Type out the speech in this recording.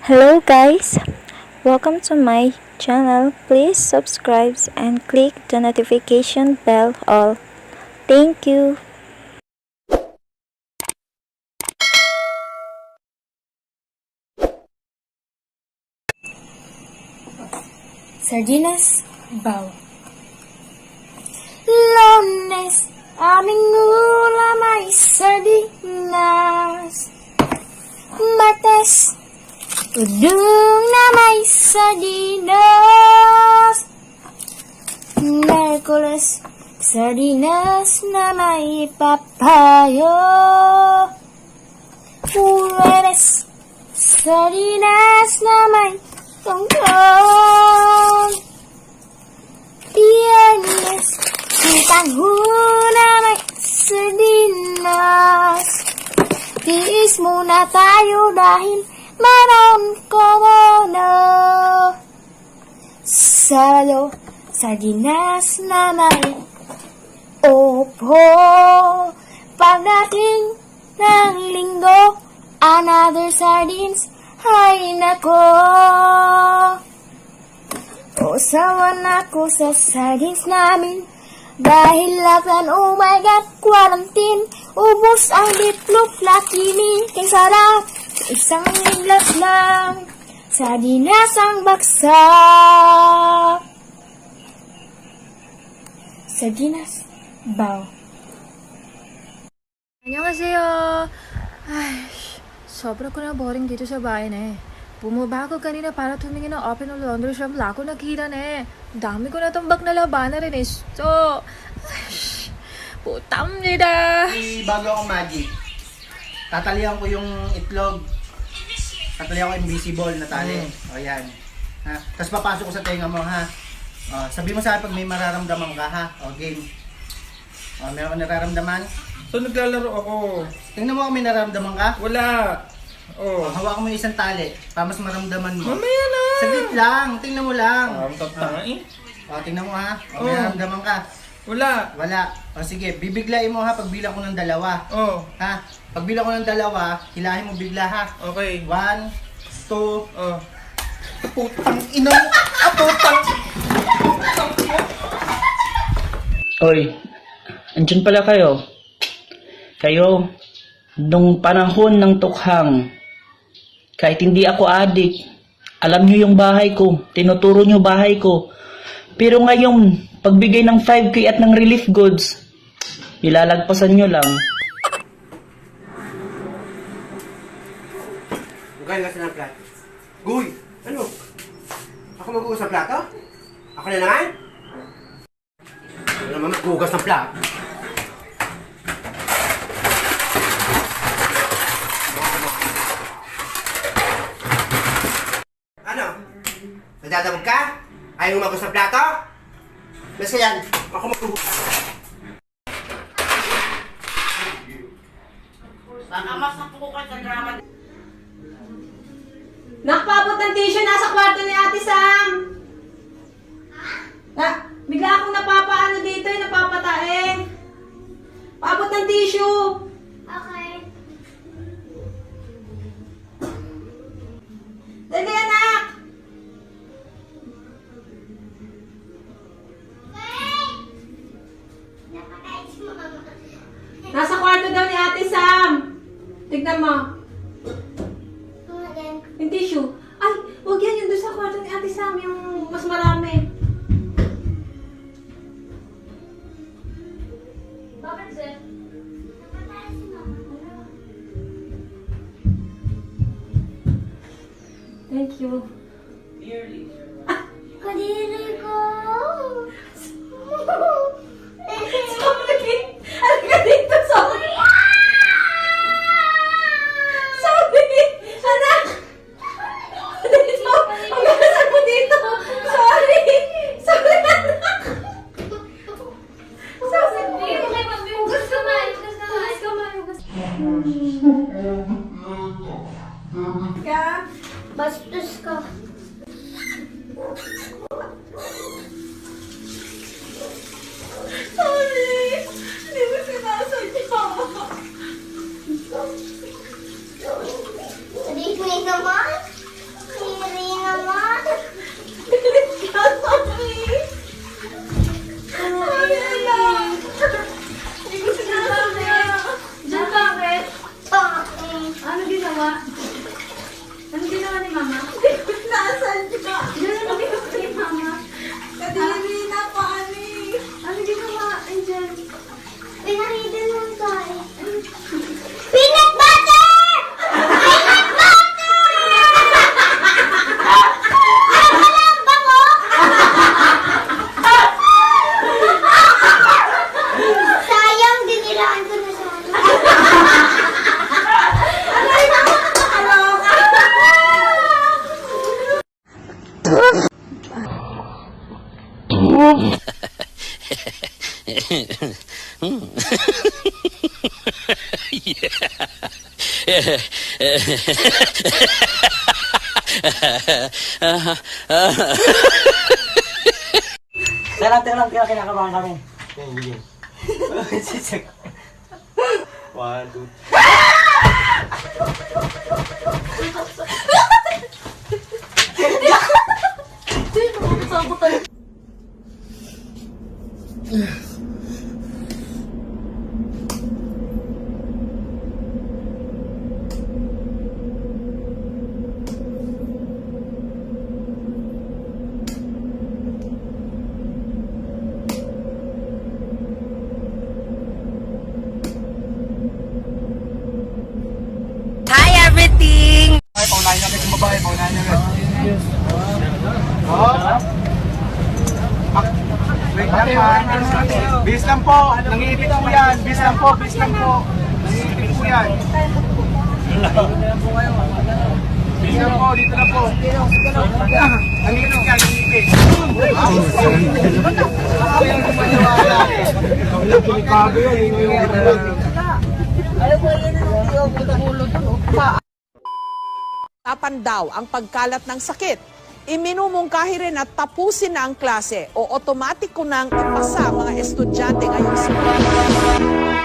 Hello guys, welcome to my channel. Please subscribe and click the notification bell all. Thank you. Sardinas, Bao. Lunes, aming ulam ay sardinas. Martes, udong na may sardinas. Merkules, sardinas na may papayo. Jueves, sardinas na may tongkol. Biyernes, taho na may sardinas. Tiis muna tayo dahil meron corona. Sabado, sardinas na may opo. Pagdating ng linggo, another sardines. Hay nako, usawa na ko sa sardines namin. Dahil laban, oh my God, quarantine. Ubus ang diplop, lakini. Kay sarap, isang glass lang. Sardinas ang baksak. Sardinas, Bao. 안녕하세요. Ay, sobra ko na boring dito sa bahay na eh. Bumaba ako kanina para tumingin ng open ng laundry shop. Wala ko nakita na eh. Dami ko na tumbak na labanan rin eh. So, putam nila. Bago akong magic, tatalihan ko yung itlog. Tatalihan ko invisible na tali. O yan. Ha? Tapos papasok ko sa tenga mo ha. O, sabi mo sa akin pag may mararamdaman ka ha. O game. O, meron ka nararamdaman? So, naglalaro ako. Tingnan mo kung may nararamdaman ka. Wala. O, hawakan mo yung isang tali para mas maramdaman mo. Mamaya na. Saglit lang. Tingnan mo lang. Ang tatanga eh. O, tingnan mo ha. O, may nararamdaman ka. Wala. Wala. O sige, bibiglain mo ha pagbilang ko ng dalawa. Oh, Ha? Pagbilang ko ng dalawa, hilahin mo bigla ha. okay. 1, 2, Oh. putang ina mo! Putang! Oy, andyan pala kayo. Kayo, nung panahon ng tukhang, kahit hindi ako adik, alam nyo yung bahay ko, tinuturo nyo bahay ko. Pero ngayon, pagbigay ng 5K at ng relief goods, nilalagpasan nyo lang. Magaling ka ng plato. Guy! Ano? Ako maghugas ng plato? Ako na naman? Ano naman maghugas ng plato? Ano? Nadadabog ka? Ayaw maghugas ng plato? Basta yan, ako maghugas. Nakapabot ng tissue, nasa kwarto ni Ate Sam. Bigla akong napapaano dito, napapatae. Paabot ng tissue. Okay. Dali, anak. Nasa kwarto daw ni Ate Sam. Tignan mo. Yung tissue. Ay, huwag yan yung doon sa kwarto ni Ate Sam, yung mas marami. Bakit, sir? Thank you. Kadiri ko. Sorry! Halika dito, sorry! Sorry! Anak! Dito! Ang gasan mo dito! Sorry! Sorry, anak! Sorry! Hugas kamay, hugas kamay. Hugas kamay. Ka? Bastos ka. Sorry! Hindi mo sinasadya. Hindi naman. Teka lang, kinakabahan kami. One, two. Paunahin namin sa babae, paunahin namin. Oh. Wait lang man. Bis lang po. Nangiipit po yan. Bis lang po. Nangiipit po yan. Bis lang po. Dito na po. Nangiipit yan. Nangiipit. Tapan daw ang pagkalat ng sakit. Iminumungkahi rin na tapusin na ang klase o otomatiko nang ipasa mga estudyante ngayong simula.